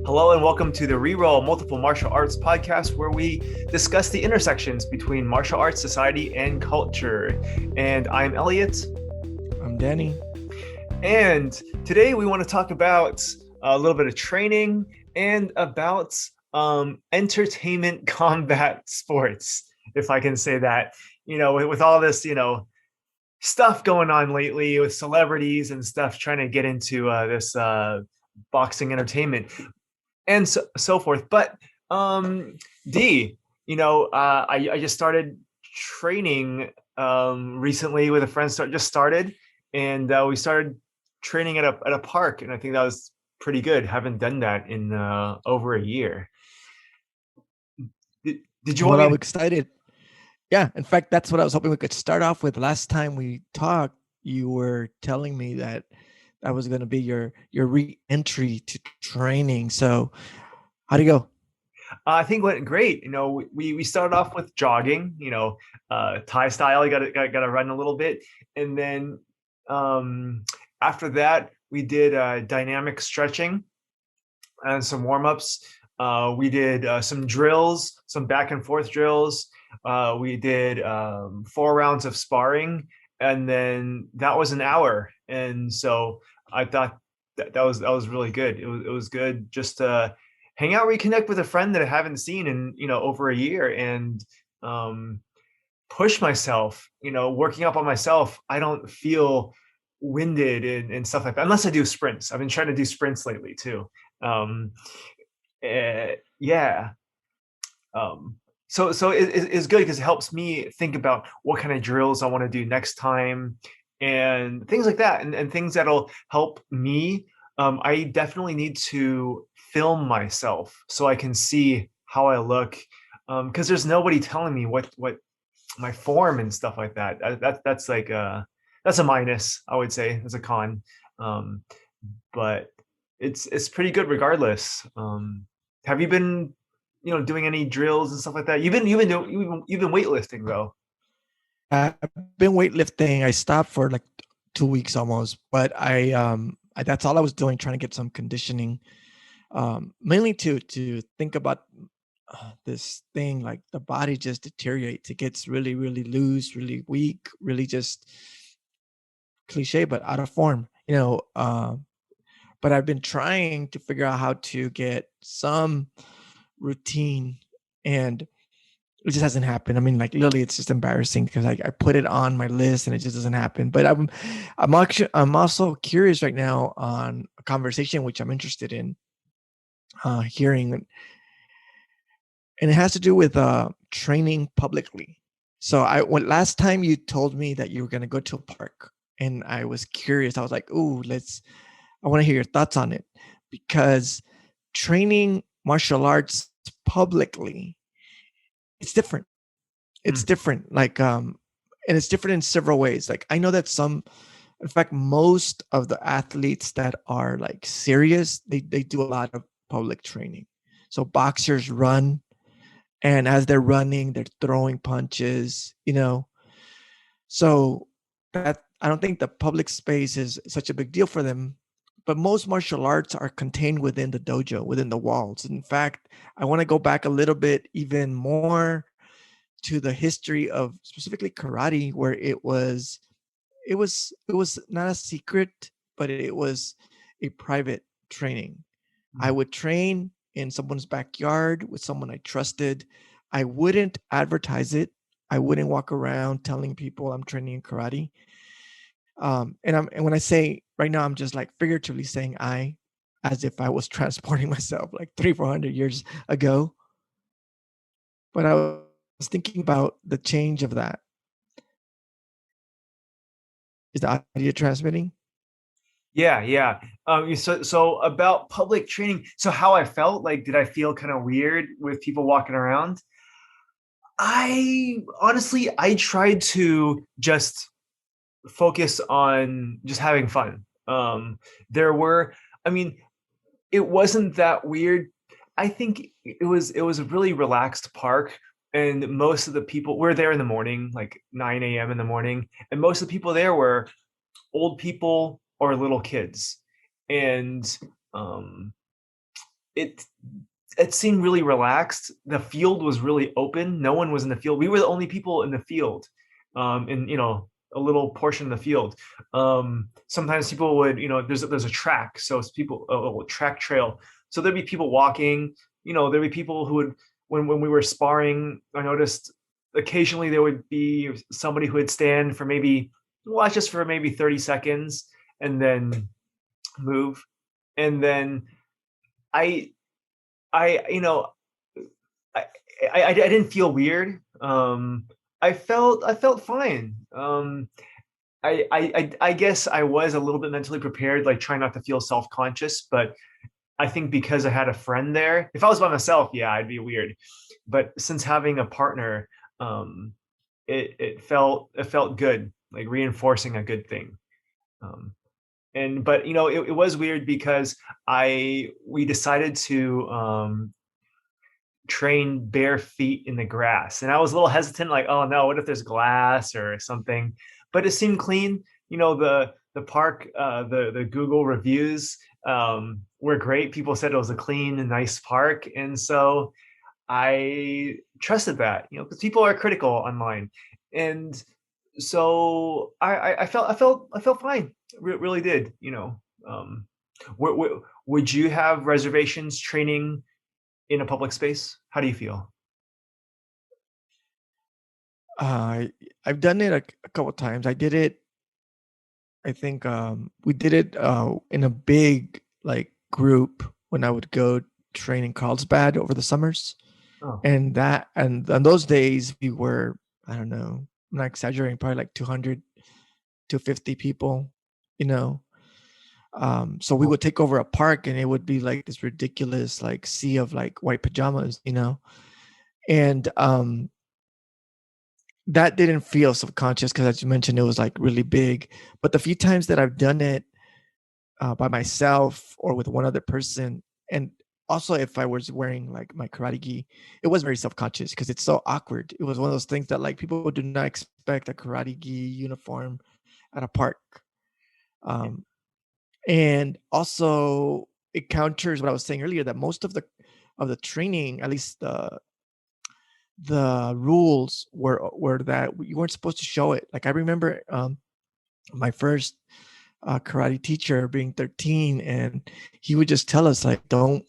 Hello and welcome to the REROLL Multiple Martial Arts podcast, where we discuss the intersections between martial arts, society, and culture. And I'm Elliot. I'm Danny. And today we want to talk about a little bit of training and about entertainment combat sports, if I can say that. You know, with all this, stuff going on lately with celebrities and stuff trying to get into this boxing entertainment and so forth. But D, I just started training recently with a friend. Just started, and we started training at a park, and I think that was pretty good. Haven't done that in over a year. Did you want Well, me I'm to? excited. Yeah, in fact, that's what I was hoping we could start off with. Last time we talked, you were telling me that was going to be your re-entry to training. So, how'd it go? I think it went great. We started off with jogging. Thai style. You got to run a little bit, and then after that, we did dynamic stretching and some warm ups. We did some drills, some back and forth drills. We did 4 rounds of sparring, and then that was an hour. And so I thought that was really good. It was good just to hang out, reconnect with a friend that I haven't seen in over a year, and push myself. Working up on myself. I don't feel winded and stuff like that unless I do sprints. I've been trying to do sprints lately too. Um, yeah. So it's good because it helps me think about what kind of drills I want to do next time and things like that, and things that'll help me. I definitely need to film myself so I can see how I look, because there's nobody telling me what my form and stuff like that. That's like that's a minus, I would say. As a con. Um, but it's pretty good regardless. Have you been doing any drills and stuff like that? You've been weightlifting though. I've been weightlifting. I stopped for like 2 weeks almost, but that's all I was doing, trying to get some conditioning, mainly to think about this thing, like the body just deteriorates. It gets really, really loose, really weak, really just cliche, but out of form. But I've been trying to figure out how to get some routine, and it just hasn't happened. I mean, like literally, it's just embarrassing because I put it on my list and it just doesn't happen. But I'm also curious right now on a conversation which I'm interested in hearing, and it has to do with training publicly. So when last time you told me that you were going to go to a park, and I was curious. I was like, "Ooh, I want to hear your thoughts on it," because training martial arts publicly, it's different. It's different. Like, and it's different in several ways. Like, I know that in fact, most of the athletes that are like serious, they do a lot of public training. So boxers run, and as they're running, they're throwing punches, So that, I don't think the public space is such a big deal for them. But most martial arts are contained within the dojo, within the walls. In fact, I want to go back a little bit even more to the history of specifically karate, where it was not a secret, but it was a private training. I would train in someone's backyard with someone I trusted. I wouldn't advertise it. I wouldn't walk around telling people I'm training in karate. And when I say right now, I'm just like figuratively saying as if I was transporting myself like 300-400 years ago. But I was thinking about the change of that. Is the audio transmitting? Yeah. So about public training. So how I felt, like, did I feel kind of weird with people walking around? I honestly, I tried to just focus on just having fun. There were, I mean, it wasn't that weird. I think it was a really relaxed park, and most of the people were there in the morning, like 9 a.m. in the morning, and most of the people there were old people or little kids, and um, it it seemed really relaxed. The field was really open. No one was in the field. We were the only people in the field, in a little portion of the field. Sometimes people would, there's a track, so it's people a track trail. So there'd be people walking. There'd be people who would when we were sparring. I noticed occasionally there would be somebody who would stand for maybe watch us for maybe 30 seconds and then move, and then I I you know I I didn't feel weird. I felt fine. I guess I was a little bit mentally prepared, like trying not to feel self conscious. But I think because I had a friend there, if I was by myself, yeah, I'd be weird. But since having a partner, um, it felt good, like reinforcing a good thing. Um, and but it was weird because I we decided to train bare feet in the grass. And I was a little hesitant, like, oh no, what if there's glass or something? But it seemed clean. The park, the Google reviews were great. People said it was a clean and nice park, and so I trusted that. Because people are critical online, and so I felt fine. Really did. Would you have reservations training in a public space? How do you feel? I I've done it a couple times. I did it. I think we did it in a big like group when I would go train in Carlsbad over the summers, Oh, and that and on those days we were, I don't know, I'm not exaggerating, probably like 200 to 50 people, you know. So we oh, would take over a park and it would be like this ridiculous like sea of like white pajamas, and that didn't feel subconscious because, as you mentioned, it was like really big. But the few times that I've done it by myself or with one other person, and also if I was wearing like my karate gi, it was very self-conscious because it's so awkward. It was one of those things that like people do not expect a karate gi uniform at a park. yeah. Um, and also it counters what I was saying earlier, that most of the training, at least the rules were that you weren't supposed to show it. Like I remember my first karate teacher being 13, and he would just tell us like, don't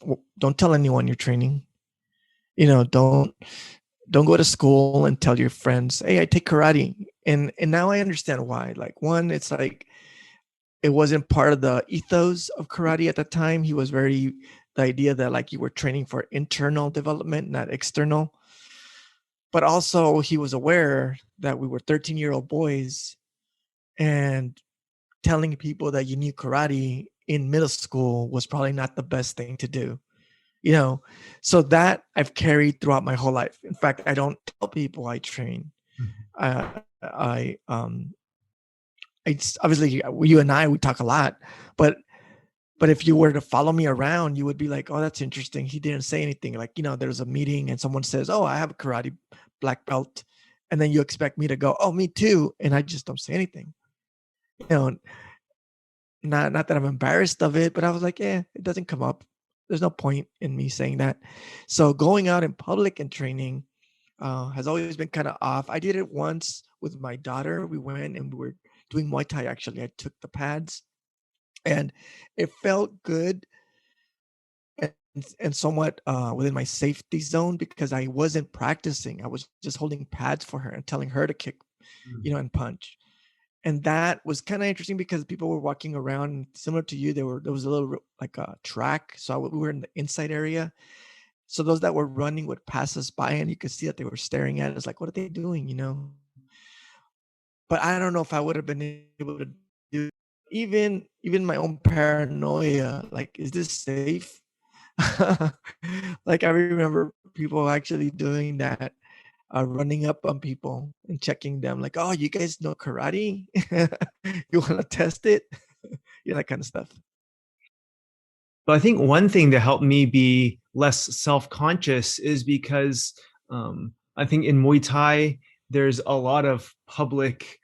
tell anyone you're training. Don't go to school and tell your friends, hey, I take karate. And now I understand why. Like, one, it's like it wasn't part of the ethos of karate at the time. He was very the idea that like you were training for internal development, not external. But also he was aware that we were 13-year-old boys, and telling people that you knew karate in middle school was probably not the best thing to do. you know so that I've carried throughout my whole life. In fact, I don't tell people I train. Mhm. I um i obviously, you and I, we talk a lot, but if you were to follow me around, you would be like, oh, that's interesting, he didn't say anything. Like, there's a meeting and someone says, oh, I have a karate black belt, and then you expect me to go, oh, me too, and I just don't say anything. you know not that I'm embarrassed of it, but I was like, yeah, it doesn't come up. There's no point in me saying that. So going out in public and training has always been kind of off. I did it once with my daughter. We went and we were doing Muay Thai. Actually, I took the pads, and it felt good, and, and somewhat within my safety zone because I wasn't practicing. I was just holding pads for her and telling her to kick, Mhm. and punch. And that was kind of interesting because people were walking around similar to you. There was a little like a track, so we were in the inside area. So those that were running would pass us by, and you could see that they were staring at us like, "What are they doing?" But I don't know if I would have been able to do, even my own paranoia. Like, is this safe? Like I remember people actually doing that, running up on people and checking them, like, "Oh, you guys know karate? You want to test it?" That kind of stuff. But I think one thing that helped me be less self-conscious is because I think in Muay Thai there's a lot of public.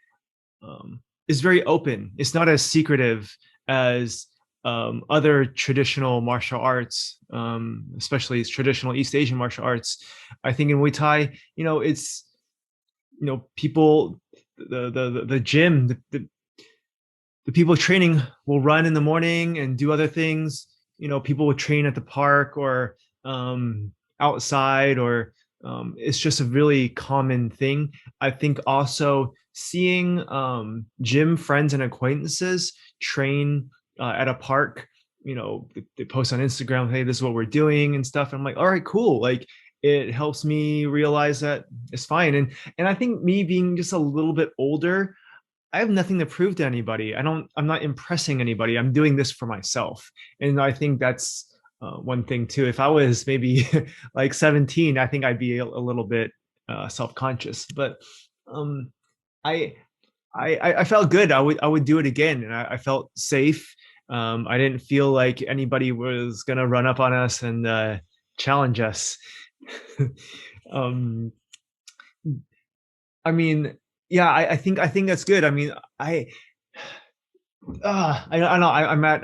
It's very open. It's not as secretive as other traditional martial arts, especially traditional East Asian martial arts. I think in Muay Thai, it's people, the gym, the people training will run in the morning and do other things. People will train at the park or outside, or it's just a really common thing. I think also seeing gym friends and acquaintances train at a park, they post on Instagram, hey, this is what we're doing and stuff. And I'm like, all right, cool. Like, it helps me realize that it's fine. And I think me being just a little bit older, I have nothing to prove to anybody. I'm not impressing anybody. I'm doing this for myself. And I think that's one thing too. If I was maybe like 17, I think I'd be a little bit self-conscious. But um, I, I felt good. I would do it again, and I felt safe. I didn't feel like anybody was gonna run up on us and challenge us. um, I mean, yeah, I think that's good. I mean, I don't know. I'm at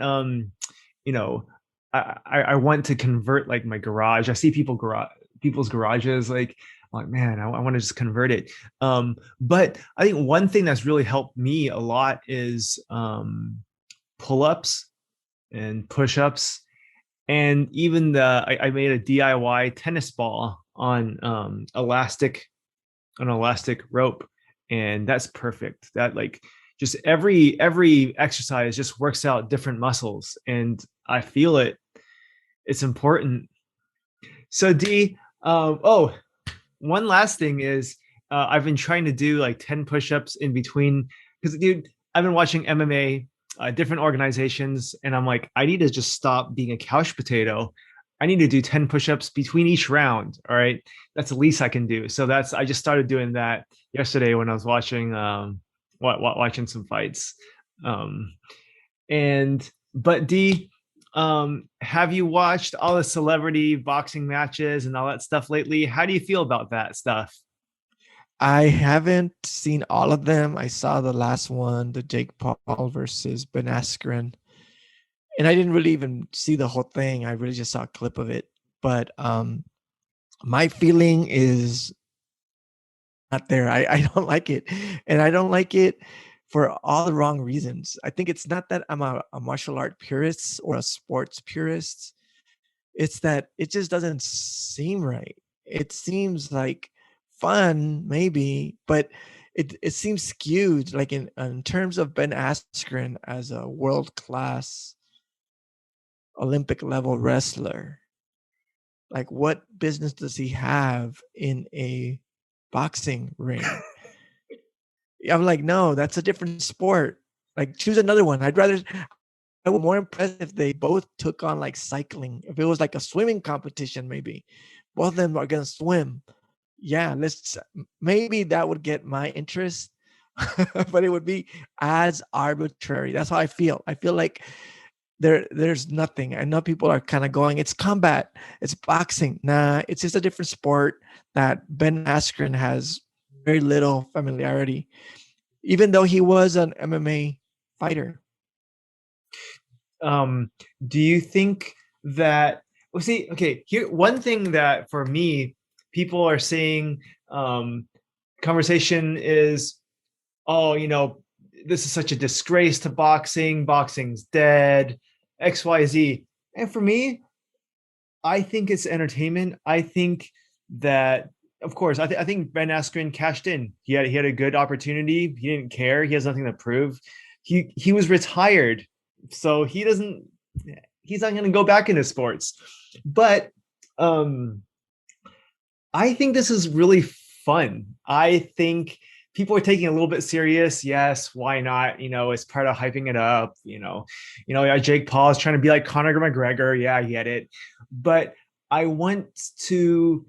you know, I want to convert like my garage. I see people's garages, like I'm like, man, I want to just convert it. But I think one thing that's really helped me a lot is pull-ups and push-ups, and even I made a DIY tennis ball on an elastic rope, and that's perfect. That, like, just every exercise just works out different muscles, and I feel it. It's important. So D, oh, one last thing is, I've been trying to do like 10 push-ups in between, because dude, I've been watching MMA, different organizations, and I'm like, I need to just stop being a couch potato. I need to do 10 push-ups between each round. All right. That's the least I can do. So I just started doing that yesterday when I was watching watching some fights. Um and but D, have you watched all the celebrity boxing matches and all that stuff lately? How do you feel about that stuff? I haven't seen all of them. I saw the last one, the Jake Paul versus Ben Askren, and I didn't really even see the whole thing. I really just saw a clip of it. But my feeling is not there. I don't like it, and I don't like it for all the wrong reasons. I think it's not that I'm a martial art purist or a sports purist. It's that it just doesn't seem right. It seems like fun, maybe, but it seems skewed. Like in terms of Ben Askren as a world class Olympic level wrestler, like what business does he have in a boxing ring? I'm like, no, that's a different sport. Like, choose another one. I would more impressed if they both took on like cycling. If it was like a swimming competition, maybe both of them are gonna swim. Yeah, maybe that would get my interest, but it would be as arbitrary. That's how I feel. I feel like there's nothing. I know people are kind of going, it's combat, it's boxing. Nah, it's just a different sport that Ben Askren has very little familiarity, even though he was an MMA fighter. um do you think that, well, see, okay, here, one thing that for me people are saying, um conversation is, oh, this is such a disgrace to boxing, boxing's dead, XYZ. And for me, I think it's entertainment. I think that, of course, I think Ben Askren cashed in. He had a good opportunity. He didn't care. He has nothing to prove. He was retired, so he's not going to go back into sports. But um, I think this is really fun. I think people are taking it a little bit serious. Yes, why not? It's part of hyping it up. Yeah, Jake Paul is trying to be like Conor McGregor. Yeah, I get it. But I want to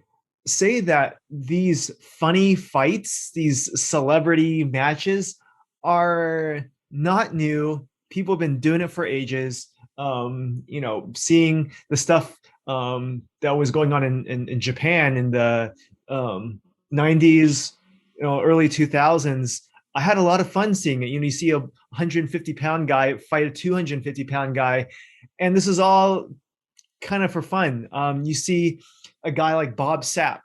say that these funny fights, these celebrity matches, are not new. People have been doing it for ages. Seeing the stuff that was going on in Japan in the um, 90s, early 2000s. I had a lot of fun seeing it. You see a 150-pound guy fight a 250-pound guy, and this is all kind of for fun. You see a guy like Bob Sapp.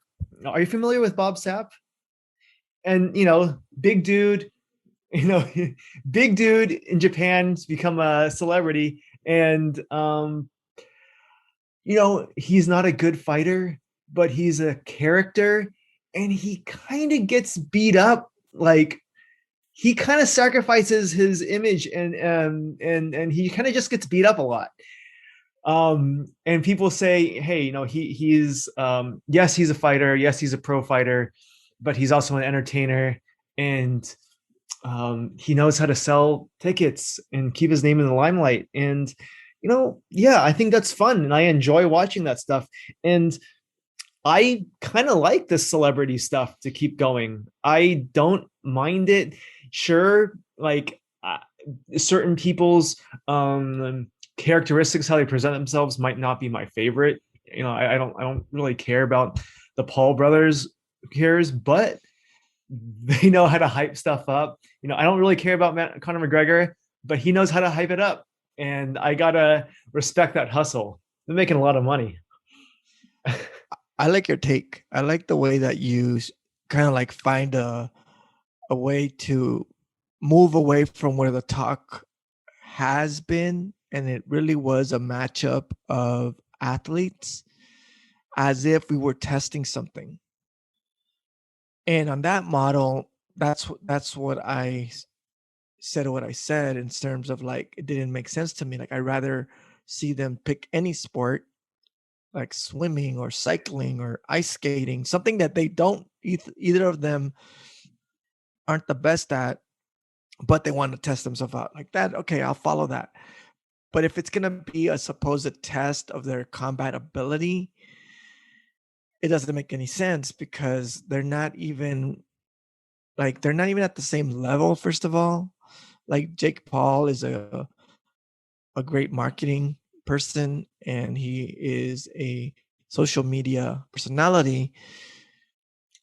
Are you familiar with Bob Sapp? And big dude, you know, big dude in Japan's become a celebrity, and he's not a good fighter, but he's a character, and he kind of gets beat up. Like he kind of sacrifices his image, and he kind of just gets beat up a lot. And people say, hey, he's yes, he's a fighter, yes, he's a pro fighter, but he's also an entertainer, and he knows how to sell tickets and keep his name in the limelight. And yeah, I think that's fun, and I enjoy watching that stuff. And I kind of like this celebrity stuff to keep going. I don't mind it. Sure, like certain people's characteristics, how they present themselves, might not be my favorite. I don't really care about the Paul brothers. Who cares? But they know how to hype stuff up. I don't really care about Conor McGregor, but he knows how to hype it up, and I gotta respect that hustle. They're making a lot of money. I like your take. I like the way that you kind of like find a way to move away from where the talk has been, and it really was a matchup of athletes as if we were testing something. And on that model, that's what I said what I said in terms of like it didn't make sense to me. Like I'd rather see them pick any sport like swimming or cycling or ice skating, something that they don't either of them aren't the best at, but they want to test themselves out like that. Okay, I'll follow that. But if it's going to be a supposed test of their combat ability, it doesn't make any sense because they're not even at the same level. First of all, like Jake Paul is a great marketing person, and he is a social media personality.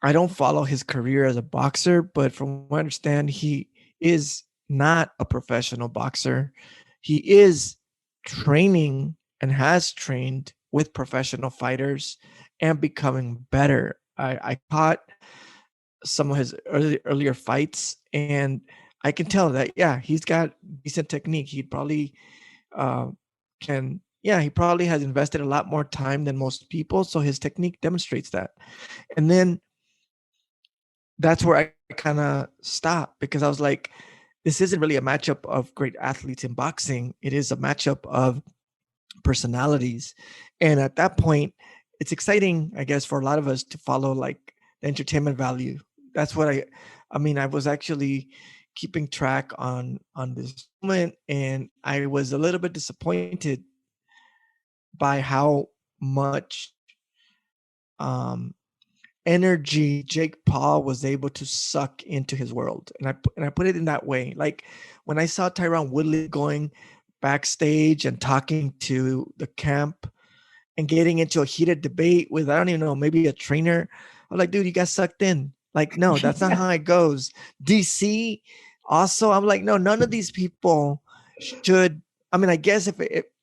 I don't follow his career as a boxer, but from what I understand, he is not a professional boxer. He is training and has trained with professional fighters and becoming better. I caught some of his earlier fights, and I can tell that, yeah, he's got decent technique. He probably he probably has invested a lot more time than most people. So his technique demonstrates that. And then that's where I kind of stopped because I was like, this isn't really a matchup of great athletes in boxing. It is a matchup of personalities. And at that point, it's exciting, I guess, for a lot of us to follow like the entertainment value. That's what I was actually keeping track on this moment, and I was a little bit disappointed by how much energy Jake Paul was able to suck into his world. And I put it in that way. Like when I saw Tyron Woodley going backstage and talking to the camp and getting into a heated debate with, I don't even know, maybe a trainer, I'm like, dude, you got sucked in. Like, no, that's not how it goes. DC also, I'm like, no, none of these people should. I mean, I guess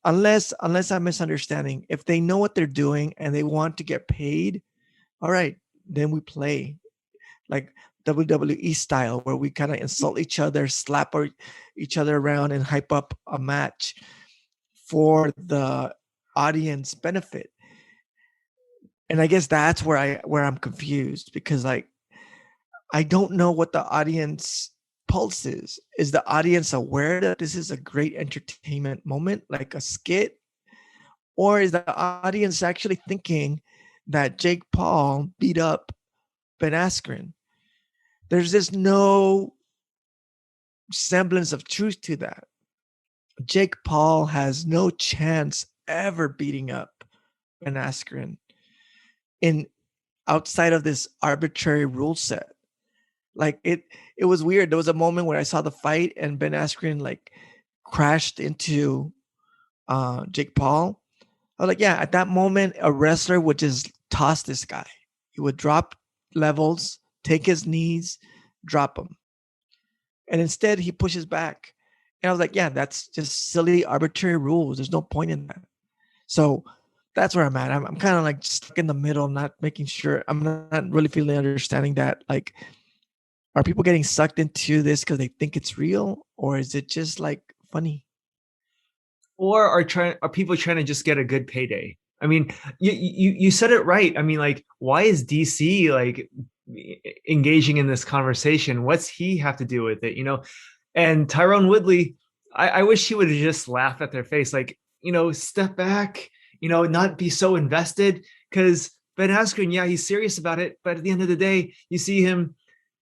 unless I'm misunderstanding, if they know what they're doing and they want to get paid, all right, then we play like WWE style, where we kind of insult each other, slap each other around, and hype up a match for the audience benefit. And I guess that's where I'm confused, because like I don't know what the audience pulse is. Is the audience aware that this is a great entertainment moment, like a skit? Or is the audience actually thinking that Jake Paul beat up Ben Askren? There's just no semblance of truth to that. Jake Paul has no chance ever beating up Ben Askren in outside of this arbitrary rule set. Like it was weird. There was a moment where I saw the fight and Ben Askren like crashed into Jake Paul. I was like, yeah, at that moment, a wrestler would just toss this guy. He would drop levels, take his knees, drop him. And instead he pushes back. And I was like, yeah, that's just silly, arbitrary rules. There's no point in that. So that's where I'm at. I'm kind of like stuck in the middle, not making sure. I'm not really feeling understanding that. Like, are people getting sucked into this because they think it's real, or is it just like funny? Or are people trying to just get a good payday? I mean, you said it right. I mean, like, why is DC like engaging in this conversation? What's he have to do with it? And Tyrone Woodley, I wish he would have just laughed at their face, like, step back, not be so invested. Because Ben Askren, yeah, he's serious about it, but at the end of the day, you see him,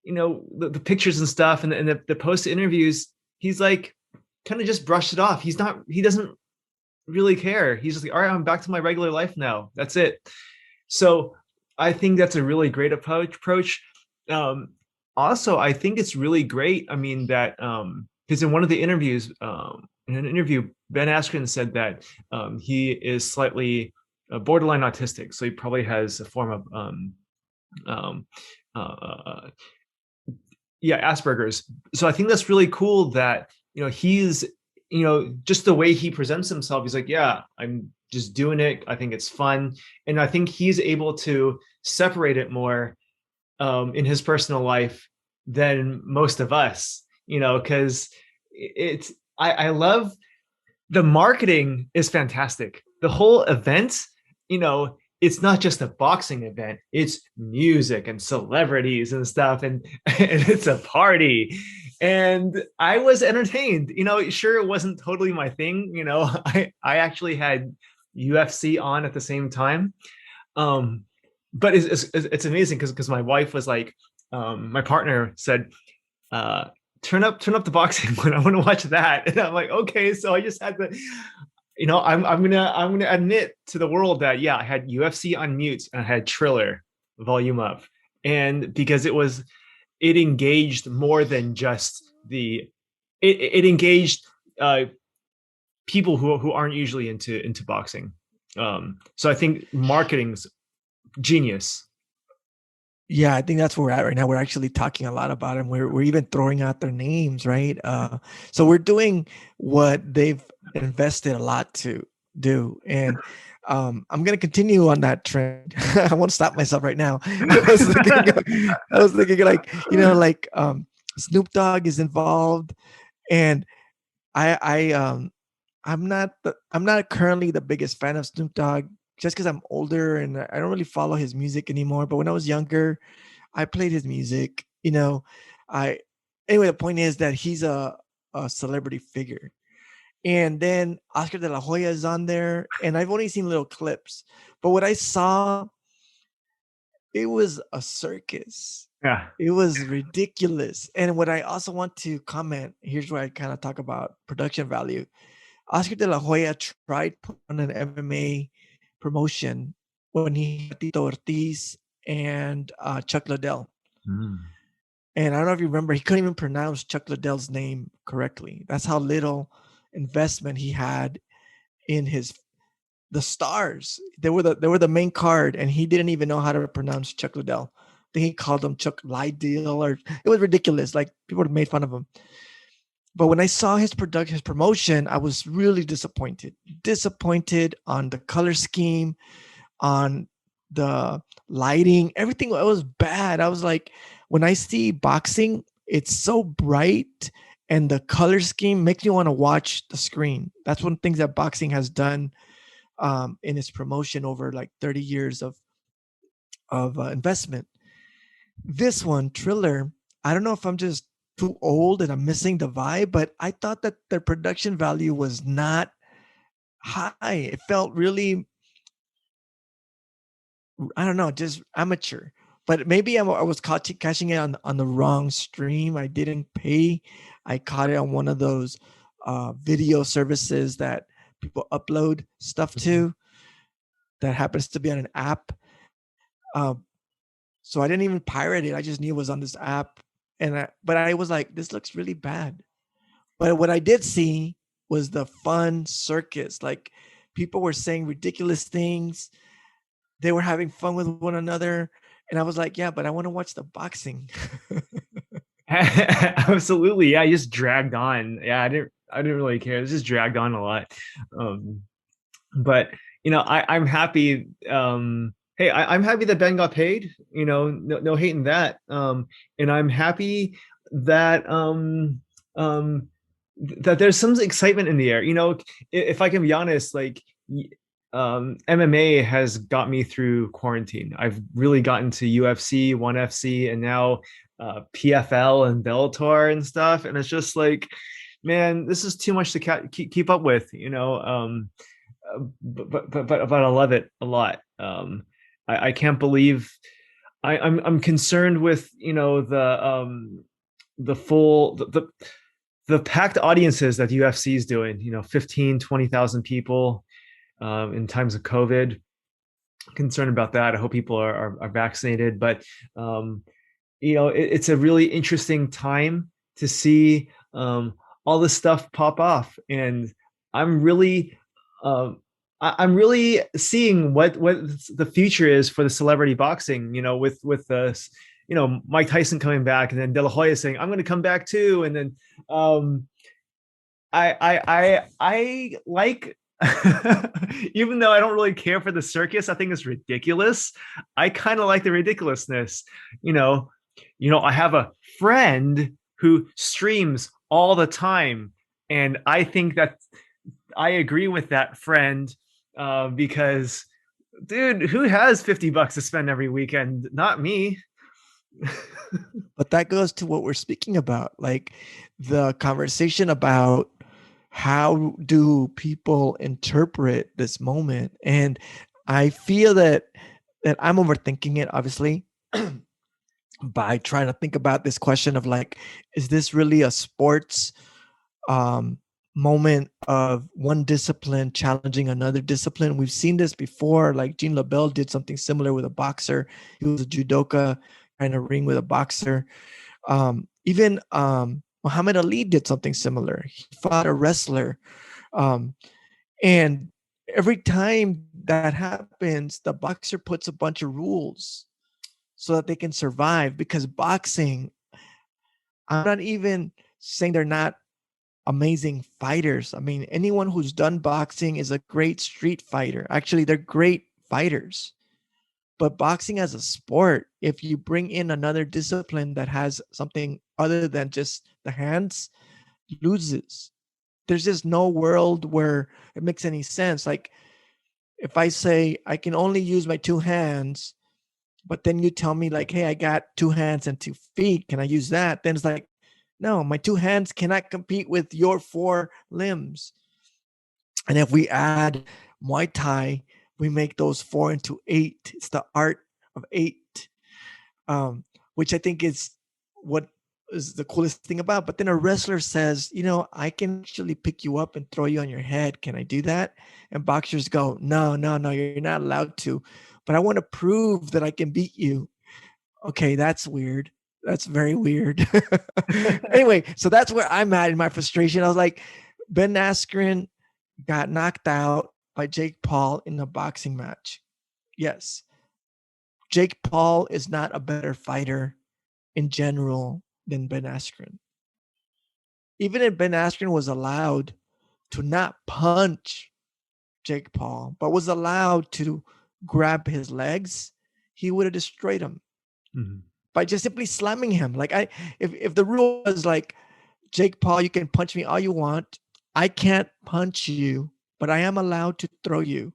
the pictures and stuff, and the post interviews, he's like kind of just brushed it off. He doesn't really care. He's just like, all right, I'm back to my regular life now. That's it. So I think that's a really great approach. Um, Also, I think it's really great. I mean, that because in one of the interviews, in an interview, Ben Askren said that he is slightly borderline autistic. So he probably has a form of um, uh, yeah, Asperger's. So I think that's really cool that he's just the way he presents himself. He's like, yeah, I'm just doing it. I think it's fun, and I think he's able to separate it more in his personal life than most of us. Because I love the marketing is fantastic. The whole event, it's not just a boxing event, it's music and celebrities and stuff, and it's a party. And I was entertained. Sure, it wasn't totally my thing. I actually had UFC on at the same time. Um, but it's amazing because my wife was like, my partner said, uh, turn up the boxing when I want to watch that. And I'm like, okay. So I just had to, I'm gonna admit to the world that, yeah, I had UFC on mute and I had Triller volume up. And because it engaged more than just it engaged uh people who aren't usually into boxing. So I think marketing's genius. Yeah, I think that's where we're at right now. We're actually talking a lot about them. We're even throwing out their names, right? So we're doing what they've invested a lot to do, and I'm gonna continue on that trend. I won't stop myself right now. I was thinking like Snoop Dogg is involved, and I'm not currently the biggest fan of Snoop Dogg just because I'm older and I don't really follow his music anymore. But when I was younger, I played his music. I anyway. The point is that he's a celebrity figure, and then Oscar de la Hoya is on there, and I've only seen little clips. But what I saw, it was a circus. Yeah. It was ridiculous. And what I also want to comment, here's where I kind of talk about production value. Oscar de la Hoya tried put on an MMA promotion when he had Tito Ortiz and Chuck Liddell. Mm. And I don't know if you remember, he couldn't even pronounce Chuck Liddell's name correctly. That's how little investment he had in the stars. They were the main card, and he didn't even know how to pronounce Chuck Liddell. I think he called him Chuck Liddell, or it was ridiculous. Like people made fun of him. But when I saw his promotion, I was really disappointed. Disappointed on the color scheme, on the lighting, everything. It was bad. I was like, when I see boxing, it's so bright, and the color scheme makes me want to watch the screen. That's one of the things that boxing has done in its promotion over like 30 years of investment. This one, Triller, I don't know if I'm just too old and I'm missing the vibe, but I thought that the production value was not high. It felt really, I don't know, just amateur. But maybe I was catching it on the wrong stream. I didn't pay. I caught it on one of those video services that people upload stuff to. That happens to be on an app. So I didn't even pirate it. I just knew it was on this app, but I was like, this looks really bad. But what I did see was the fun circus. Like people were saying ridiculous things. They were having fun with one another. And I was like, yeah, but I want to watch the boxing. Absolutely. Yeah, I just dragged on. Yeah, I didn't really care. It just dragged on a lot. Um, but I'm happy. Hey, I'm happy that Ben got paid. No hating that. And I'm happy that that there's some excitement in the air. If I can be honest, like MMA has got me through quarantine. I've really gotten to UFC, ONE FC, and now PFL and Bellator and stuff. And it's just like, man, this is too much to keep up with. But I love it a lot. I can't believe I'm concerned with the full the packed audiences that UFC is doing. 15-20,000 people in times of COVID. Concerned about that. I hope people are vaccinated, but it's a really interesting time to see all this stuff pop off, and I'm really um, I'm really seeing what the future is for the celebrity boxing. With the Mike Tyson coming back, and then De La Hoya saying I'm going to come back too, and then um, I like even though I don't really care for the circus, I think it's ridiculous. I kind of like the ridiculousness. You know, I have a friend who streams all the time, and I think that I agree with that friend because, dude, who has $50 to spend every weekend? Not me. But that goes to what we're speaking about, like the conversation about how do people interpret this moment. And I feel that I'm overthinking it, obviously, by trying to think about this question of like, is this really a sports um, moment of one discipline challenging another discipline? We've seen this before. Like Gene LaBelle did something similar with a boxer. He was a judoka trying to ring with a boxer. Even Muhammad Ali did something similar. He fought a wrestler. Um, and every time that happens, the boxer puts a bunch of rules so that they can survive, because boxing, I'm not even saying they're not amazing fighters. I mean, anyone who's done boxing is a great street fighter. Actually, they're great fighters. But boxing as a sport, if you bring in another discipline that has something other than just the hands, loses. There's just no world where it makes any sense. Like if I say I can only use my two hands, but then you tell me like, hey, I got two hands and 2 feet, can I use that? Then it's like, no, my two hands cannot compete with your four limbs. And if we add Muay Thai, we make those 4 into 8. It's the art of 8, which I think is what is the coolest thing about. But then a wrestler says, I can actually pick you up and throw you on your head. Can I do that? And boxers go, no, you're not allowed to. But I want to prove that I can beat you. Okay, that's weird. That's very weird. Anyway, so that's where I'm at in my frustration. I was like, Ben Askren got knocked out by Jake Paul in a boxing match. Yes. Jake Paul is not a better fighter in general than Ben Askren. Even if Ben Askren was allowed to not punch Jake Paul, but was allowed to grab his legs, he would have destroyed him by just simply slamming him. Like if the rule was like, Jake Paul, you can punch me all you want, I can't punch you, but I am allowed to throw you.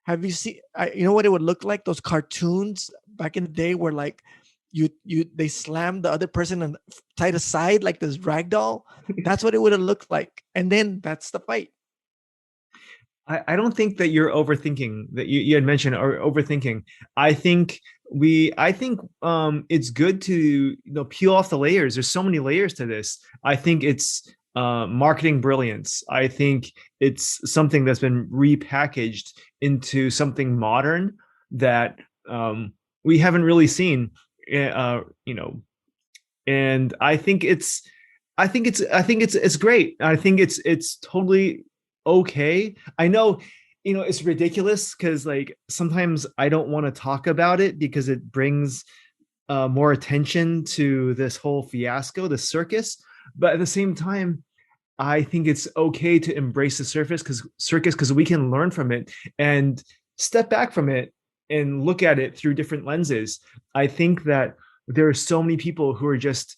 Have you seen? You know what it would look like? Those cartoons back in the day, where like they slam the other person and tied aside like this rag doll. That's what it would have looked like, and then that's the fight. I don't think that you're overthinking that you had mentioned or overthinking. I think it's good to peel off the layers. There's so many layers to this. I think it's marketing brilliance. I think it's something that's been repackaged into something modern that we haven't really seen. And I think it's great. I think it's totally okay. I know, it's ridiculous because like sometimes I don't want to talk about it because it brings more attention to this whole fiasco, the circus. But at the same time, I think it's okay to embrace the circus because we can learn from it and step back from it and look at it through different lenses. I think that there are so many people who are just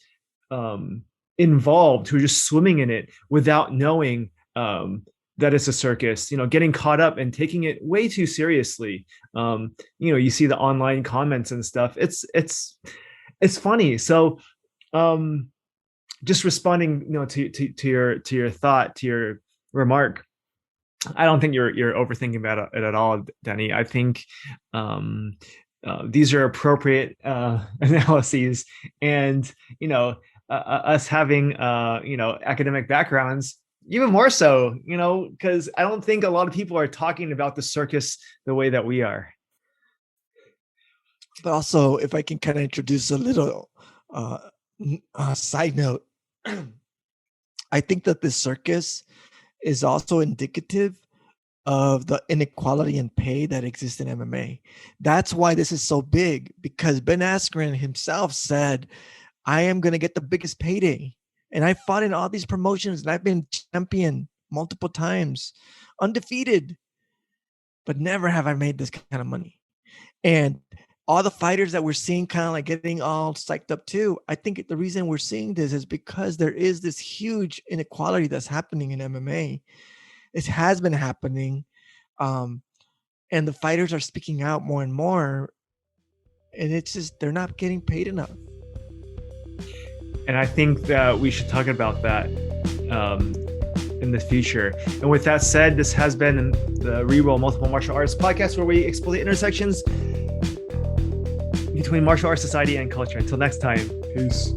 involved, who are just swimming in it without knowing that it's a circus, getting caught up and taking it way too seriously. You see the online comments and stuff. It's funny. So just responding, to your thought, to your remark, I don't think you're overthinking about it at all, Denny. I think these are appropriate analyses, and us having academic backgrounds, even more so, because I don't think a lot of people are talking about the circus the way that we are. But also, if I can kind of introduce a little side note, I think that this circus is also indicative of the inequality in pay that exists in MMA. That's why this is so big, because Ben Askren himself said, I am going to get the biggest payday. And I fought in all these promotions and I've been champion multiple times, undefeated, but never have I made this kind of money. And all the fighters that we're seeing kind of like getting all psyched up too, I think the reason we're seeing this is because there is this huge inequality that's happening in MMA. It has been happening. And the fighters are speaking out more and more. And it's just, they're not getting paid enough. And I think that we should talk about that in the future. And with that said, this has been the REROLL Multiple Martial Arts podcast, where we explore the intersections between martial arts society and culture. Until next time, peace.